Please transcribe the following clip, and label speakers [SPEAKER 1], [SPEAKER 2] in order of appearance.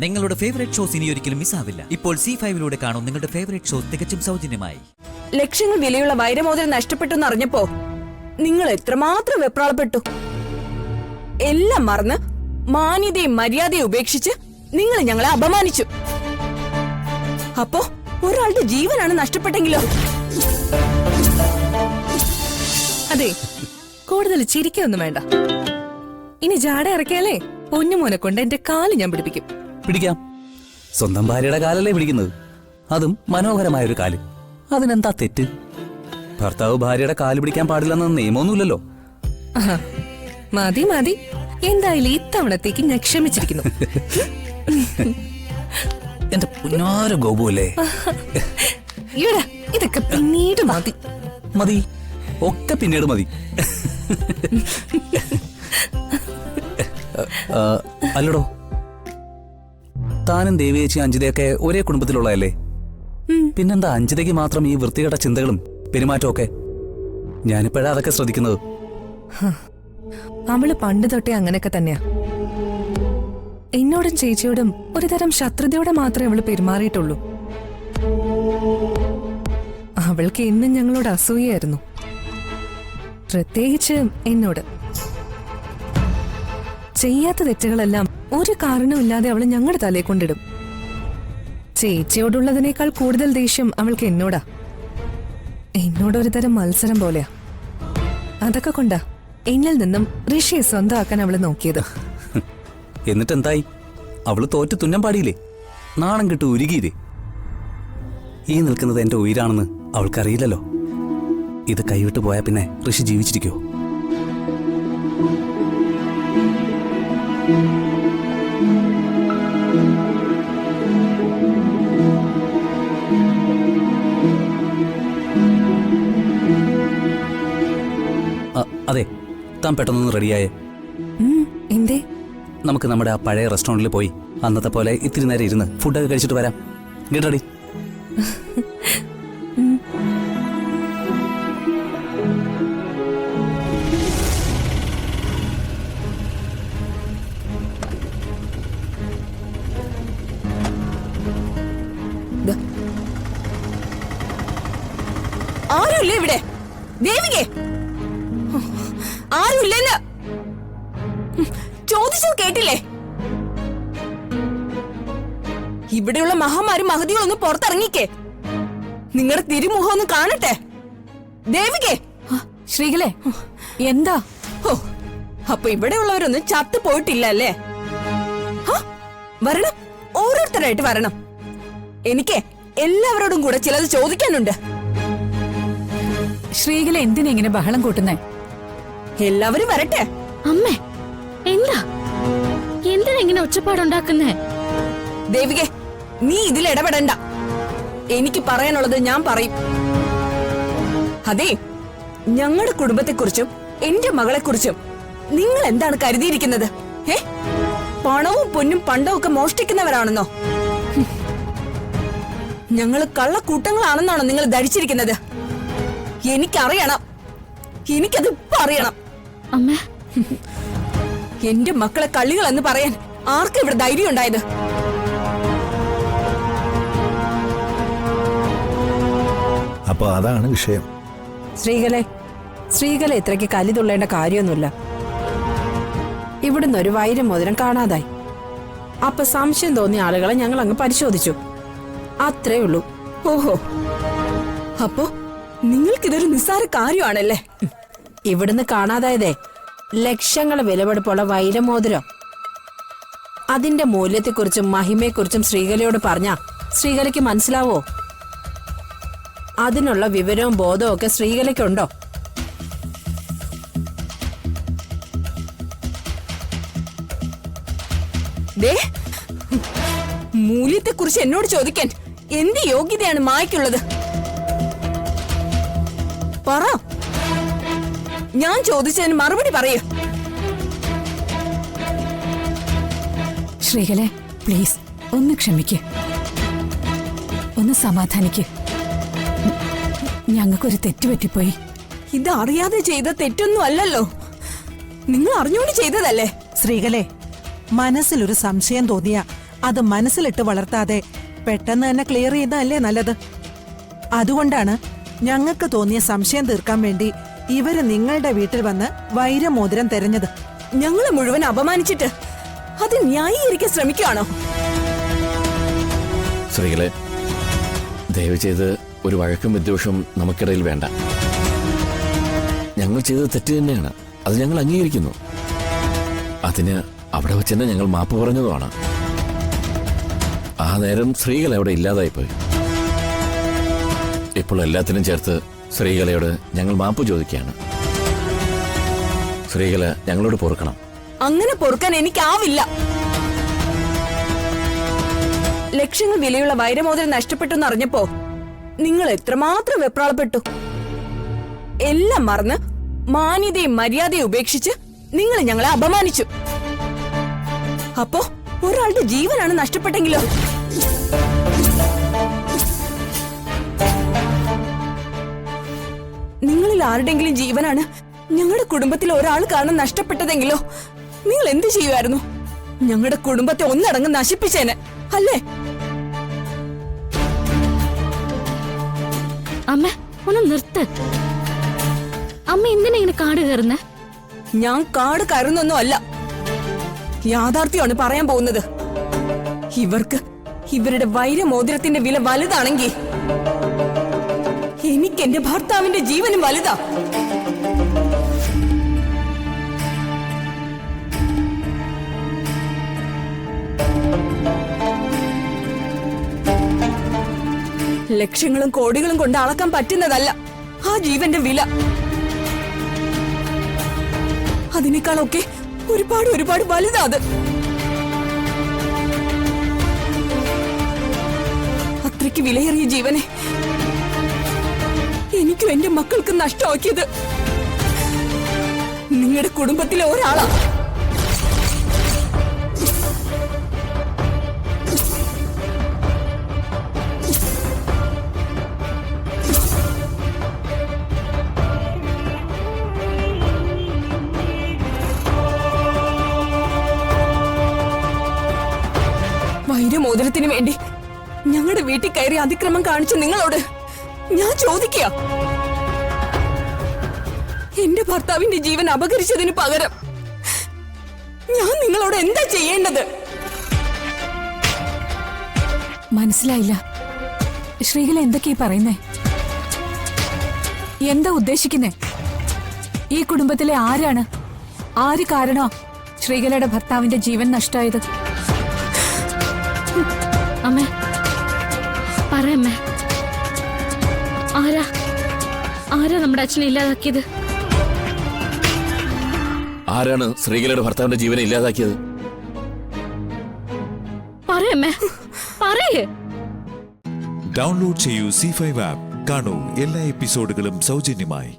[SPEAKER 1] നിങ്ങളുടെ favourite shows ഇനി ഒരിക്കലും മിസ്സാവില്ല. ഇപ്പോൾ C5 കാണും നിങ്ങളുടെ ഫേവറേറ്റ് ഷോസ് തികച്ചും സൗജന്യമായി.
[SPEAKER 2] ലക്ഷങ്ങൾ വിലയുള്ള വൈരമോതിരം നഷ്ടപ്പെട്ടു എന്നറിഞ്ഞപ്പോ നിങ്ങൾ എത്രമാത്രം വെപ്രാളപ്പെട്ടു. എല്ലാം മറന്ന് മാന്യതയും മര്യാദയും ഉപേക്ഷിച്ച് നിങ്ങൾ ഞങ്ങളെ അപമാനിച്ചു. അപ്പോ ഒരാളുടെ ജീവനാണ് നഷ്ടപ്പെട്ടെങ്കിലോ?
[SPEAKER 3] അതെ, കൂടുതൽ ചിരിക്കൊന്നും വേണ്ട. ഇനി ജാട ഇറക്കിയാലേ പൊന്നുമോനെ കൊണ്ട് എന്റെ കാല് ഞാൻ പിടിപ്പിക്കും.
[SPEAKER 4] പിടിക്കാം. സ്വന്തം ഭാര്യയുടെ കാലല്ലേ പിടിക്കുന്നത്, അതും മനോഹരമായൊരു കാല്. അതിനെന്താ തെറ്റ്? ഭർത്താവ് ഭാര്യയുടെ കാല് പിടിക്കാൻ പാടില്ലെന്ന നിയമമൊന്നുമില്ലല്ലോ.
[SPEAKER 3] മതി മതി, എന്തായാലും ഇത്തവണത്തേക്ക് ഞാൻ ക്ഷമിച്ചിരിക്കുന്നു.
[SPEAKER 4] എന്റെ പുന്നാര ഗോപുവല്ലേ.
[SPEAKER 3] ഈടാ, ഇതൊക്കെ പിന്നീട് മതി.
[SPEAKER 4] മതി, ഒക്കെ പിന്നീട് മതി. അല്ലടോ, താനും ദേവിയേച്ചി അഞ്ജിതയൊക്കെ ഒരേ കുടുംബത്തിലുള്ളതല്ലേ? പിന്നെന്താ അഞ്ജിതയ്ക്ക് മാത്രം ഈ വൃത്തികെട്ട ചിന്തകളും പെരുമാറ്റമൊക്കെ? ഞാനിപ്പോഴാ അതൊക്കെ ശ്രദ്ധിക്കുന്നത്.
[SPEAKER 3] അവള് പണ്ട് തൊട്ടേ അങ്ങനെയൊക്കെ തന്നെയാ. എന്നോടും ചേച്ചിയോടും ഒരുതരം ശത്രുതയോടെ മാത്രമേ അവള് പെരുമാറിയിട്ടുള്ളൂ. അവൾക്ക് എന്നും ഞങ്ങളോട് അസൂയായിരുന്നു, പ്രത്യേകിച്ച് എന്നോട്. ചെയ്യാത്ത തെറ്റുകളെല്ലാം ഒരു കാരണവുമില്ലാതെ അവള് ഞങ്ങളുടെ തലയെ കൊണ്ടിടും. ചേച്ചിയോടുള്ളതിനേക്കാൾ കൂടുതൽ ദേഷ്യം അവൾക്ക് എന്നോടാ. എന്നോടൊരു തരം മത്സരം പോലെയാ. അതൊക്കെ കൊണ്ടാ എന്നിൽ നിന്നും ഋഷിയെ സ്വന്തമാക്കാൻ അവള് നോക്കിയത്.
[SPEAKER 4] എന്നിട്ടെന്തായി? അവള് തോറ്റ് തുന്നം പാടിയില്ലേ? നാണം കിട്ടു ഉരുകിയില്ലേ? ഈ നിൽക്കുന്നത് എന്റെ ഉയിരാണെന്ന് അവൾക്കറിയില്ലല്ലോ. ഇത് കൈവിട്ടു പോയാ പിന്നെ ഋഷി ജീവിച്ചിരിക്കോ? അതെ, താൻ പെട്ടെന്നൊന്ന് റെഡിയായേ.
[SPEAKER 3] എന്തേ?
[SPEAKER 4] നമുക്ക് നമ്മുടെ ആ പഴയ റെസ്റ്റോറന്റിൽ പോയി അന്നത്തെ പോലെ ഇത്തിരി നേരം ഇരുന്ന് ഫുഡൊക്കെ കഴിച്ചിട്ട് വരാം. Get ready.
[SPEAKER 2] ആരുമില്ലേ ഇവിടെ? ദേവികേ, ആരുമില്ലെന്ന് ചോദിച്ചത് കേട്ടില്ലേ? ഇവിടെയുള്ള മഹാമാരി മഹതികളൊന്ന് പുറത്തിറങ്ങിക്കേ. നിങ്ങളുടെ തിരുമുഖം ഒന്ന് കാണട്ടെ. ദേവികേ.
[SPEAKER 3] ശ്രീകലേ, എന്താ?
[SPEAKER 2] ഓ, അപ്പൊ ഇവിടെയുള്ളവരൊന്നും ചത്തു പോയിട്ടില്ല അല്ലേ? വരണം, ഓരോരുത്തരായിട്ട് വരണം. എനിക്ക് എല്ലാവരോടും കൂടെ ചിലത് ചോദിക്കാനുണ്ട്.
[SPEAKER 3] ശ്രീകല എന്തിനാ ഇങ്ങനെ ബഹളം കൂട്ടുന്നേ?
[SPEAKER 2] എല്ലാവരും വരട്ടെ.
[SPEAKER 5] അമ്മേ, എന്താ എന്തിനാ ഇങ്ങനെ ഒച്ചപ്പാടുണ്ടാക്കുന്നേ?
[SPEAKER 2] ദേവികേ, നീ ഇതിൽ ഇടപെടണ്ട. എനിക്ക് പറയാനുള്ളത് ഞാൻ പറയും. അതെ, ഞങ്ങളുടെ കുടുംബത്തെക്കുറിച്ചും എന്റെ മകളെക്കുറിച്ചും നിങ്ങൾ എന്താണ് കരുതിയിരിക്കുന്നത്? പണവും പൊന്നും പണ്ടവും ഒക്കെ മോഷ്ടിക്കുന്നവരാണെന്നോ? ഞങ്ങള് കള്ളക്കൂട്ടങ്ങളാണെന്നാണോ നിങ്ങൾ ധരിച്ചിരിക്കുന്നത്? എനിക്കറിയണം, എനിക്കത് ഇപ്പൊ അറിയണം.
[SPEAKER 5] അമ്മേ,
[SPEAKER 2] എന്റെ മക്കളെ കള്ളികളെന്ന് പറയാൻ ആർക്കും ഇവിടെ ധൈര്യം ഉണ്ടായത്?
[SPEAKER 6] അപ്പൊ അതാണ് വിഷയം.
[SPEAKER 7] ശ്രീകല ഇത്രയ്ക്ക് കലി തുള്ളേണ്ട കാര്യമൊന്നുമില്ല. ഇവിടുന്ന് ഒരു വൈരമോതിരം കാണാതായി. അപ്പൊ സംശയം തോന്നിയ ആളുകളെ ഞങ്ങൾ അങ്ങ് പരിശോധിച്ചു, അത്രേ ഉള്ളൂ.
[SPEAKER 2] ഓഹോ, അപ്പോ നിങ്ങൾക്കിതൊരു നിസ്സാര കാര്യമാണല്ലേ?
[SPEAKER 7] ഇവിടുന്ന് കാണാതായതേ ലക്ഷങ്ങൾ വിലപിടിപ്പുള്ള വൈരമോതിരം. അതിന്റെ മൂല്യത്തെക്കുറിച്ചും മഹിമയെക്കുറിച്ചും ശ്രീകലയോട് പറഞ്ഞാ ശ്രീകലയ്ക്ക് മനസ്സിലാവോ? അതിനുള്ള വിവരവും ബോധവും ഒക്കെ ശ്രീകലയ്ക്കുണ്ടോ?
[SPEAKER 2] മൂല്യത്തെക്കുറിച്ച് എന്നോട് ചോദിക്കാൻ എന്ത് യോഗ്യതയാണ് മായ്ക്കുള്ളത്? പറ, ഞാൻ ചോദിച്ചതിന് മറുപടി പറയൂ.
[SPEAKER 3] ശ്രീകലെ, പ്ലീസ് ഒന്ന് ക്ഷമിക്ക്, ഒന്ന് സമാധാനിക്ക്. ഞങ്ങൾക്കൊരു തെറ്റുപറ്റിപ്പോയി.
[SPEAKER 2] ഇത് അറിയാതെ ചെയ്ത തെറ്റൊന്നും അല്ലല്ലോ, നിങ്ങൾ അറിഞ്ഞുകൊണ്ട് ചെയ്തതല്ലേ?
[SPEAKER 8] ശ്രീകലെ, മനസ്സിലൊരു സംശയം തോന്നിയ അത് മനസ്സിലിട്ട് വളർത്താതെ പെട്ടെന്ന് തന്നെ ക്ലിയർ ചെയ്യുന്നതല്ലേ നല്ലത്. അതുകൊണ്ടാണ് ഞങ്ങൾക്ക് തോന്നിയ സംശയം തീർക്കാൻ വേണ്ടി ഇവര് നിങ്ങളുടെ വീട്ടിൽ വന്ന് വൈരമോതിരം തെരഞ്ഞത്.
[SPEAKER 2] ഞങ്ങളെ മുഴുവൻ അപമാനിച്ചിട്ട് അത് ന്യായീകരിക്കാൻ ശ്രമിക്കുകയാണോ?
[SPEAKER 9] സ്ത്രീകളെ, ദയവ് ചെയ്ത് ഒരു വഴക്കും വിദ്വേഷവും നമുക്കിടയിൽ വേണ്ട. ഞങ്ങൾ ചെയ്തത് തെറ്റ് തന്നെയാണ്, അത് ഞങ്ങൾ അംഗീകരിക്കുന്നു. അതിന് അവിടെ വെച്ച് തന്നെ ഞങ്ങൾ മാപ്പ് പറഞ്ഞതുമാണ്. ആ നേരം സ്ത്രീകൾ അവിടെ ഇല്ലാതായിപ്പോയി. ഇപ്പോൾ എല്ലാത്തിനും ചേർത്ത് സ്ത്രീകളയോട് ഞങ്ങൾ മാപ്പ് ചോദിക്കുകയാണ്. സ്ത്രീകളെ ഞങ്ങളോട് പൊറുക്കണം.
[SPEAKER 2] അങ്ങനെ പൊറുക്കാൻ എനിക്കാവില്ല. ലക്ഷങ്ങൾ വിലയുള്ള വൈരമോതിരം നഷ്ടപ്പെട്ടു എന്നറിഞ്ഞപ്പോ നിങ്ങൾ എത്രമാത്രം വെപ്രാളപ്പെട്ടു. എല്ലാം മറന്ന് മാന്യതയും മര്യാദയും ഉപേക്ഷിച്ച് നിങ്ങൾ ഞങ്ങളെ അപമാനിച്ചു. അപ്പോ ഒരാളുടെ ജീവനാണ് നഷ്ടപ്പെട്ടെങ്കിലോ? നിങ്ങളിൽ ആരുടെങ്കിലും ജീവനാണ് ഞങ്ങളുടെ കുടുംബത്തിൽ ഒരാൾ കാരണം നഷ്ടപ്പെട്ടതെങ്കിലോ നിങ്ങൾ എന്ത് ചെയ്യുമായിരുന്നു? ഞങ്ങളുടെ കുടുംബത്തെ ഒന്നടങ്കം നശിപ്പിച്ചേനെ അല്ലേ?
[SPEAKER 5] അമ്മ ഒന്ന് നിർത്ത്. അമ്മ എന്തിനാ ഇങ്ങനെ കാട് കയറുന്നേ?
[SPEAKER 2] ഞാൻ കാട് കയറുന്നൊന്നും അല്ല, യാഥാർത്ഥ്യമാണ് പറയാൻ പോകുന്നത്. ഇവർക്ക് ഇവരുടെ വൈരമോതിരത്തിന്റെ വില വലുതാണെങ്കിൽ എനിക്ക് എന്റെ ഭർത്താവിന്റെ ജീവനും വലുതാ. ലക്ഷങ്ങളും കോടികളും കൊണ്ട് അളക്കാൻ പറ്റുന്നതല്ല ആ ജീവന്റെ വില. അതിനേക്കാളൊക്കെ ഒരുപാട് ഒരുപാട് വലുതാ അത്. അത്രയ്ക്ക് വിലയേറിയ ജീവനെ എനിക്കും എന്റെ മക്കൾക്കും നഷ്ടമാക്കിയത് നിങ്ങളുടെ കുടുംബത്തിലെ ഒരാളാ. വൈരമോതിരത്തിന് വേണ്ടി ഞങ്ങളുടെ വീട്ടിൽ കയറി അതിക്രമം കാണിച്ച നിങ്ങളോട് ഞാൻ ചോദിക്കുക, എന്റെ ഭർത്താവിന്റെ ജീവൻ അപഹരിച്ചതിന് പകരം ഞാൻ നിങ്ങളോട് എന്താ ചെയ്യേണ്ടത്?
[SPEAKER 10] മനസ്സിലായില്ല. ശ്രീകല എന്തൊക്കെയാ പറയുന്നേ? എന്താ ഉദ്ദേശിക്കുന്നേ? ഈ കുടുംബത്തിലെ ആര് കാരണോ ശ്രീകലയുടെ ഭർത്താവിന്റെ ജീവൻ നഷ്ടമായത്?
[SPEAKER 5] അമ്മേ പറയമ്മേ, ആരാ നമ്മുടെ അച്ഛനെ ഇല്ലാതാക്കിയത്?
[SPEAKER 9] ആരാണ് ശ്രീകലയുടെ ഭർത്താവിന്റെ ജീവനെ ഇല്ലാതാക്കിയത്?
[SPEAKER 5] പറയമ്മേ, പറയേ.
[SPEAKER 6] ഡൗൺലോഡ് ചെയ്യൂ C5 ആപ്പ്. കാണൂ എല്ലാ എപ്പിസോഡുകളും സൗജന്യമായി.